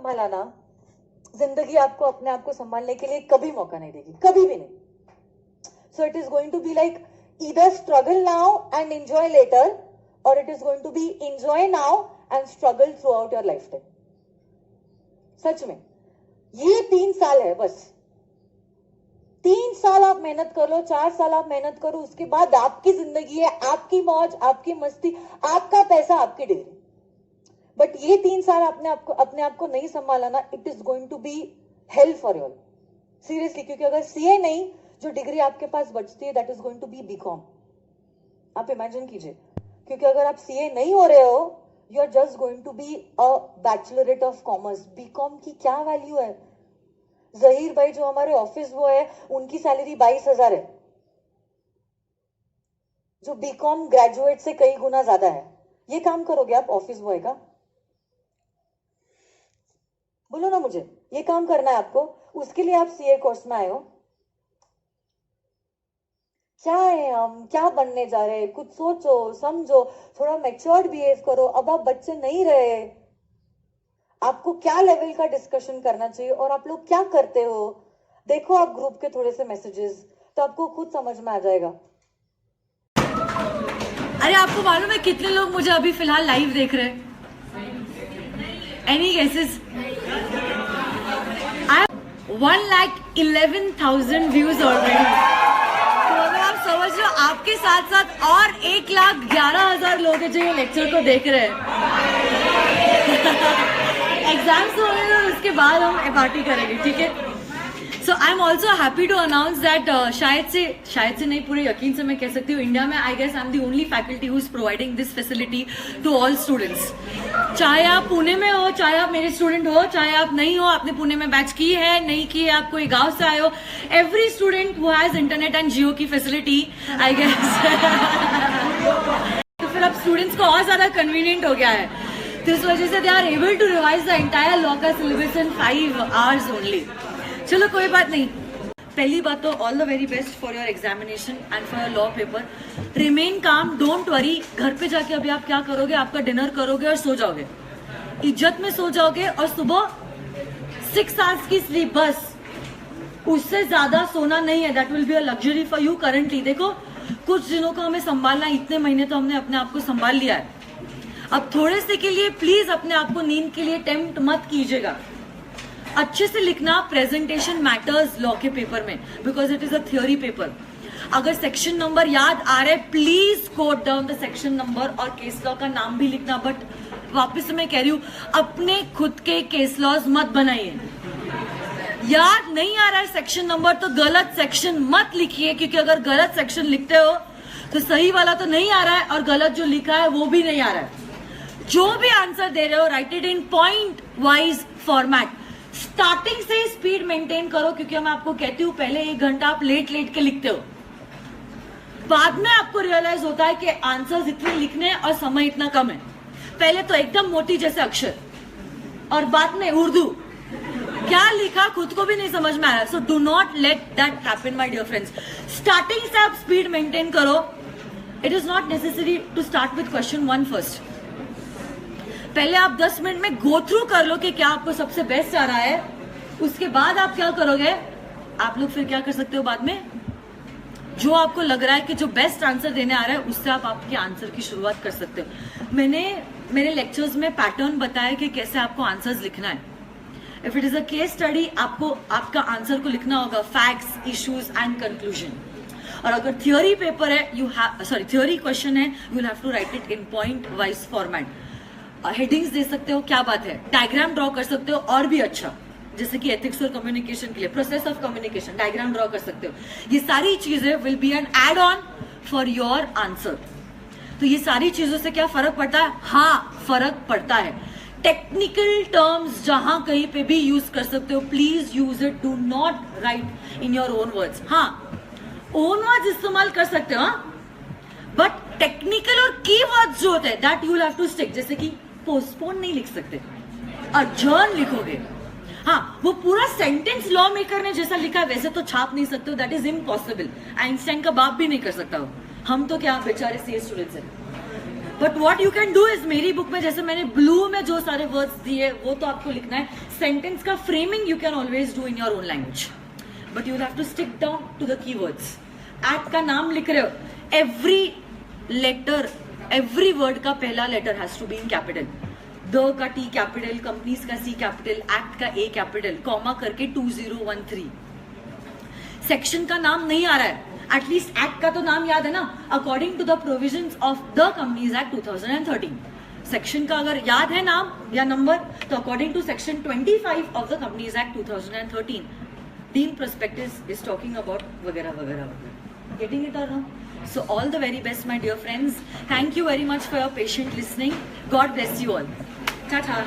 संभाला ना, जिंदगी आपको अपने आप को संभालने के लिए कभी मौका नहीं देगी, कभी भी नहीं. So it is going to be like either struggle now and enjoy later, or it is going to be enjoy now and struggle throughout your lifetime. सच में ये 3 साल है बस. 3 साल आप मेहनत कर लो, 4 साल आप मेहनत करो, उसके बाद आपकी जिंदगी है, आपकी मौज, आपकी मस्ती, आपका पैसा, आपकी डिग्री. बट ये 3 साल अपने आप को नहीं संभाला ना, it is going to be hell for you all, seriously. क्योंकि अगर सीए नहीं, जो डिग्री आपके पास बचती है, that is going to be BCom. आप इमेजिन कीजिए, क्योंकि अगर आप सीए नहीं हो रहे हो, you are just going to be a bachelorette of commerce. BCom की क्या वैल्यू है? जहीर भाई जो हमारे ऑफिस वो है, उनकी सैलरी 22,000 है, जो बीकॉम ग्रेजुएट से कई गुना ज्यादा है. ये काम करोगे आप ऑफिस बॉय का? बोलो ना मुझे, ये काम करना है आपको? उसके लिए आप सीए कोर्स में आए हो? क्या है हम, क्या बनने जा रहे हैं? कुछ सोचो, समझो, थोड़ा मैच्योर्ड बिहेव करो. अब आप बच्चे नहीं रहे. आपको क्या लेवल का डिस्कशन करना चाहिए और आप लोग क्या करते हो, देखो आप ग्रुप के थोड़े से मैसेजेस, तो आपको खुद समझ में आ जाएगा. अरे आपको मालूम है कितने लोग मुझे अभी फिलहाल लाइव देख रहे हैं? Any guesses? 1,11,000 views already. तो अगर आप समझ लो, आपके साथ साथ और 1,11,000 लोग हैं जो ये लेक्चर को देख रहे हैं. एग्जाम्स होंगे और उसके बाद हम पार्टी करेंगे, ठीक है? So I am also happy to announce that शायद से नहीं, पूरे यकीन से मैं कह सकती हूँ, इंडिया में I guess I am the only faculty who is providing this facility to all students. चाहे आप पुणे में हो, चाहे आप मेरे स्टूडेंट हो, चाहे आप नहीं हो, आपने पुणे में बैच की है, नहीं की है, आप कोई गांव से आए हो, every student who has internet and Jio की फैसिलिटी, आई गेस. तो फिर अब स्टूडेंट्स को और ज्यादा कन्वीनियंट हो गया है. तो इस वजह से they are able to revise the entire law का सिलेबस इन 5 hours ओनली. चलो कोई बात नहीं. पहली बात तो all the very best for your examination and for your law paper. Remain calm, don't worry. घर पे जाके अभी आप क्या करोगे? आपका डिनर करोगे और सो जाओगे, इज्जत में सो जाओगे, और सुबह 6 hours की स्लीप बस, उससे ज्यादा सोना नहीं है. That will be a luxury for you currently. देखो, कुछ दिनों को हमें संभालना, इतने महीने तो हमने अपने आप को संभाल लिया है. अब थोड़े से के लिए प्लीज अपने आप को नींद के लिए टेम्प्ट मत कीजिएगा. अच्छे से लिखना. प्रेजेंटेशन मैटर्स लॉ के पेपर में, because it is a theory paper. अगर सेक्शन नंबर याद आ रहा है, please quote down the section number और केस लॉ का नाम भी लिखना. बट वापस से मैं कह रही हूं, अपने खुद के केस लॉज मत बनाइए. याद नहीं आ रहा है सेक्शन नंबर, तो गलत सेक्शन मत लिखिए, क्योंकि अगर गलत सेक्शन लिखते हो तो सही वाला तो नहीं आ रहा है, और गलत जो लिखा है वो भी नहीं आ रहा है. जो भी आंसर दे रहे हो, right it in point wise format. Starting से स्पीड मेंटेन करो, क्योंकि मैं आपको कहती हूँ, पहले 1 घंटा आप लेट के लिखते हो, बाद में आपको रियलाइज होता है कि आंसर्स इतने लिखने हैं और समय इतना कम है. पहले तो एकदम मोटी जैसे अक्षर, और बाद में उर्दू, क्या लिखा खुद को भी नहीं समझ में आया. So do not let that happen my dear friends. Starting से आप स्पीड मेंटेन करो. It is not necessary to start with question 1 first. पहले आप 10 मिनट में गो थ्रू कर लो कि क्या आपको सबसे बेस्ट आ रहा है. उसके बाद आप क्या करोगे? आप लोग फिर क्या कर सकते हो बाद में? जो आपको लग रहा है कि जो बेस्ट आंसर देने आ रहा है, उससे आप आपके आंसर की शुरुआत कर सकते हो. मैंने मेरे लेक्चर्स में पैटर्न बताया कि कैसे आपको आंसर्स लिखना है. If it is a case study, आपको आपका आंसर को लिखना होगा फैक्ट्स, इश्यूज एंड कंक्लूजन. और अगर थियोरी पेपर है, थियोरी क्वेश्चन है, you will have to write it in point wise format. Headings दे सकते हो, क्या बात है, डायग्राम ड्रॉ कर सकते हो, और भी अच्छा, जैसे कि एथिक्स और कम्युनिकेशन के लिए process of communication, diagram draw कर सकते हो. ये सारी चीजें will be an add on for your answer. तो ये सारी चीजों से क्या फर्क पड़ता है? हाँ, फर्क पड़ता है. टेक्निकल टर्म्स जहां कहीं पे भी यूज कर सकते हो, please use it. Do not right in your own words. हाँ, ओन वर्ड्स इस्तेमाल कर सकते हो, बट टेक्निकल और कीवर्ड्स जो होते हैं, that you will have to stick. जैसे कि पोस्टपोन नहीं लिख सकते, अर्जर्न लिखोगे. हाँ, वो पूरा सेंटेंस लॉ मेकर ने जैसा लिखा है वैसे तो छाप नहीं सकते हो. That is impossible. आइंस्टाइन का बाप भी नहीं कर सकता हो. हम तो क्या बेचारे सीए स्टूडेंट्स हैं. But what you can do is, मेरी बुक में जैसे मैंने ब्लू में जो सारे वर्ड्स दिए वो तो आपको लिखना है. सेंटेंस का framing you can always do in your own language, but you have to stick down to the keywords. Act का नाम लिख रहे हो, एवरी लेटर, एवरी वर्ड का पहला letter has to be in capital. The का T capital, companies का C capital, act का ए कैपिटल, कॉमा करके 2013. सेक्शन का नाम नहीं आ रहा है, एटलीस्ट एक्ट का तो नाम याद है ना, according to the provisions of the companies act 2013. Section का अगर याद है नाम या नंबर, तो according to section 25 of the companies act 2013, तीन प्रोस्पेक्टिव्स इज टॉकिंग अबाउट वगैरह वगैरह वगैरह. Getting it or no? So all the very best, my dear friends. Thank you very much for your patient listening. God bless you all. Ta-ta.